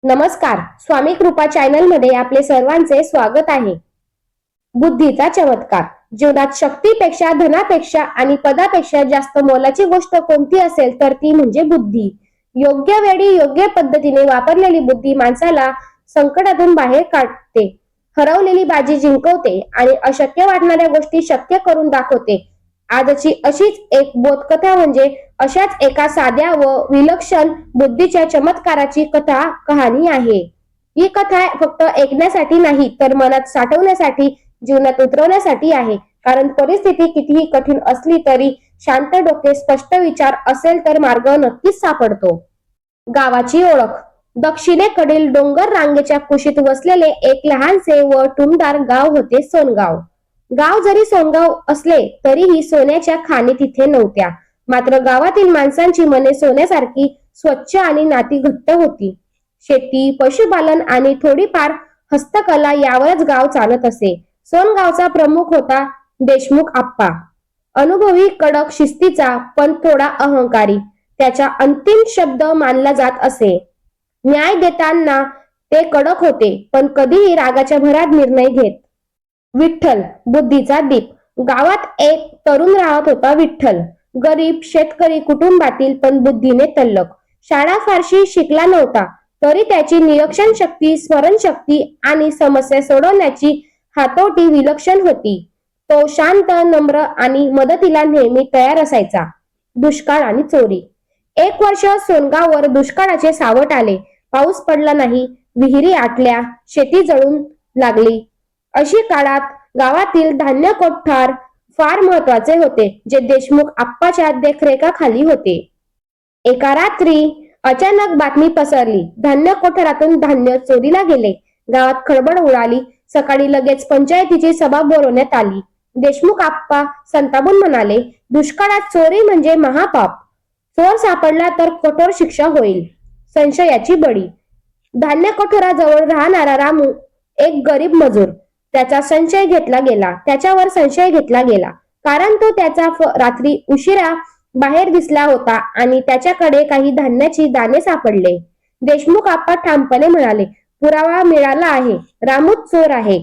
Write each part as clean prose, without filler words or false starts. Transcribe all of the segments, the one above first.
नमस्कार. स्वामी कृपा चॅनल मध्ये आपले सर्वांचे स्वागत आहे. बुद्धीचा चमत्कार. जीवनात शक्तीपेक्षा, धनापेक्षा आणि पदापेक्षा जास्त मोलाची गोष्ट कोणती असेल तर ती म्हणजे बुद्धी. योग्य वेळी योग्य पद्धतीने वापरलेली बुद्धी माणसाला संकटातून बाहेर काढते, हरवलेली बाजी जिंकवते आणि अशक्य वाटणाऱ्या गोष्टी शक्य करून दाखवते. आजची अशीच एक बोधकथा म्हणजे अशाच एका साध्या व विलक्षण बुद्धीच्या चमत्काराची कहाणी आहे. ही कथा फक्त ऐकण्यासाठी नाही तर मनात साठवण्यासाठी, जीवनात उतरवण्यासाठी आहे. कारण परिस्थिती कितीही कठीण असली तरी शांत डोके, स्पष्ट विचार असेल तर मार्ग नक्कीच सापडतो. गावाची ओळख. दक्षिणेकडील डोंगर रांगेच्या कुशीत वसलेले एक लहानसे व टुमदार गाव होते सोनगाव. गाव जरी सोनगाव असले तरीही सोन्याच्या खाणी तिथे नव्हत्या. मात्र गावातील माणसांची मने सोन्यासारखी स्वच्छ आणि नाती घट्ट होती. शेती, पशुपालन आणि थोडीफार हस्तकला यावरच गाव चालत असे. सोनगावचा प्रमुख होता देशमुख आप्पा. अनुभवी, कडक शिस्तीचा, पण थोडा अहंकारी. त्याचा अंतिम शब्द मानला जात असे. न्याय देताना ते कडक होते, पण कधीही रागाच्या भरात निर्णय घेत. विठ्ठल, बुद्धीचा दीप. गावात एक तरुण राहत होता विठ्ठल. गरीब शेतकरी कुटुंबातील, पण बुद्धीने तल्लख. शाळा फारशी शिकला नव्हता तरी त्याची निरीक्षण शक्ती, स्मरणशक्ती आणि समस्या सोडवण्याची हातोटी विलक्षण होती. तो शांत, नम्र आणि मदतीला नेहमी तयार असायचा. दुष्काळ आणि चोरी. एक वर्ष सोनगाववर दुष्काळाचे सावट आले. पाऊस पडला नाही, विहिरी आटल्या, शेती जळून लागली. अशी काळात गावातील धान्य कोठार फार महत्वाचे होते, जे देशमुख आप्पाच्या देखरेखाखाली होते. एका रात्री अचानक बातमी पसरली. धान्य कोठारातून धान्य चोरीला गेले. गावात खळबळ उडाली. सकाळी लगेच पंचायतीची सभा बोलवण्यात आली. देशमुख आप्पा संतापून म्हणाले, दुष्काळात चोरी म्हणजे महापाप. चोर सापडला तर कठोर शिक्षा होईल. संशयाची बळी. धान्य कोठाराजवळ राहणारा रामू एक गरीब मजूर. त्याच्यावर संशय घेतला गेला कारण तो त्याचा रात्री उशिरा बाहेर दिसला होता आणि त्याच्याकडे काही धान्याची दाणे सापडले. देशमुख आप्पा ठामपणे म्हणाले, पुरावा मिळाला आहे, रामूच चोर आहे.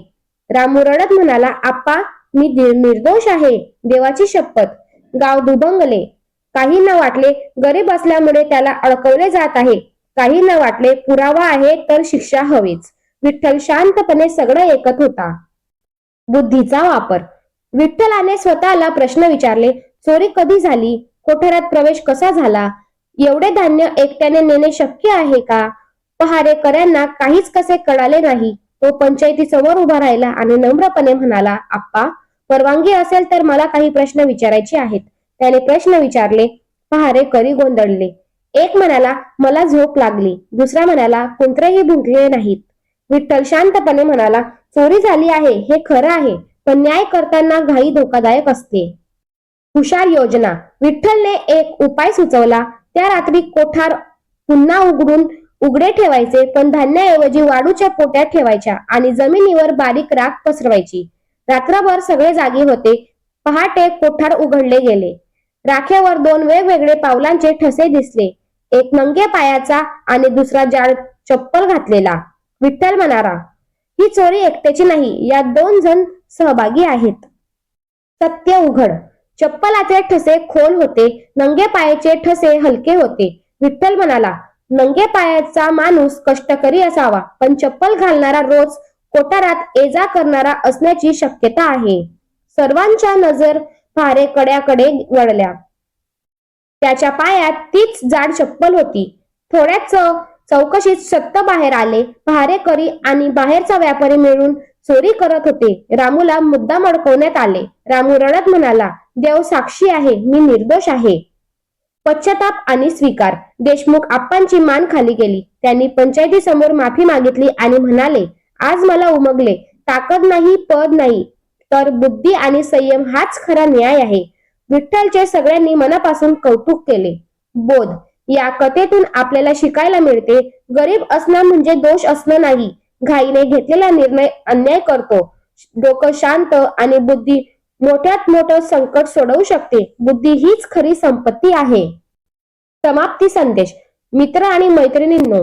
रामू रडत म्हणाला, आप्पा, मी निर्दोष आहे, देवाची शपथ. गाव दुभंगले. काही न वाटले गरीब असल्यामुळे त्याला अडकवले जात आहे, काही न वाटले पुरावा आहे तर शिक्षा हवीच. विठ्ठल शांतपणे सगळं ऐकत होता. बुद्धीचा वापर. विठ्ठलाने स्वतःला प्रश्न विचारले, चोरी कधी झाली? कोठारात प्रवेश कसा झाला? एवढे धान्य एकट्याने नेणे शक्य आहे का? पहारेकऱ्यांना काहीच कसे कळाले नाही. तो पंचायतीसमोर उभा राहिला आणि नम्रपणे म्हणाला, आप्पा, परवानगी असेल तर मला काही प्रश्न विचारायचे आहेत. त्याने प्रश्न विचारले. पहारेकरी गोंधळले. एक म्हणाला, मला झोप लागली. दुसरा म्हणाला, कुत्रेही भुंकले नाहीत. विठ्ठल शांतपणे म्हणाला, चोरी झाली आहे हे खरं आहे, पण न्याय करताना घाई धोकादायक असते. हुशार योजना. विठ्ठलने एक उपाय सुचवला. त्या रात्री कोठार पुन्हा उघडे ठेवायचे, पण धान्याऐवजी वाळूच्या पोट्या ठेवायच्या आणि जमिनीवर बारीक राख पसरवायची. रात्रभर सगळे जागी होते. पहाटे कोठार उघडले गेले. राखेवर दोन वेगवेगळे पावलांचे ठसे दिसले. एक नंगे पायाचा आणि दुसरा जाड चप्पल घातलेला. विठ्ठल म्हणाला, ही चोरी एकट्याची नाही, यात दोन जण सहभागी आहेत. सत्य उघड. चप्पलाचे ठसे खोल होते, नंगे पायाचे ठसे हलके होते. विठ्ठल म्हणाला, नंगे पायाचा माणूस कष्टकरी असावा, पण चप्पल घालणारा रोज कोठारात ये जा करणारा असण्याची शक्यता आहे. सर्वांच्या नजर पहारेकड्याकडे वळल्या. त्याच्या पायात तीच जाड चप्पल होती. थोड्याच चौकशीत सत्य बाहेर आले. पहारेकरी आणि बाहेरचा व्यापारी मिळून चोरी करत होते. रामूला मुद्दाम अडकवण्यात आले. रामू रडत म्हणाला, देव साक्षी आहे, मी निर्दोष आहे. पश्चाताप आणि स्वीकार. देशमुख आप्पांची मान खाली गेली. त्यांनी पंचायतीसमोर माफी मागितली आणि म्हणाले, आज मला उमगले, ताकद नाही, पद नाही, तर बुद्धी आणि संयम हाच खरा न्याय आहे. विठ्ठलचे सगळ्यांनी मनापासून कौतुक केले. बोध. या कथेतून आपल्याला शिकायला मिळते, गरीब असणं म्हणजे दोष असणं नाही. घाईने घेतलेला निर्णय अन्याय करतो. डोकं शांत आणि बुद्धी मोठ्यात मोठं संकट सोडवू शकते. बुद्धी हीच खरी संपत्ती आहे. समाप्ती संदेश. मित्र आणि मैत्रिणींनो,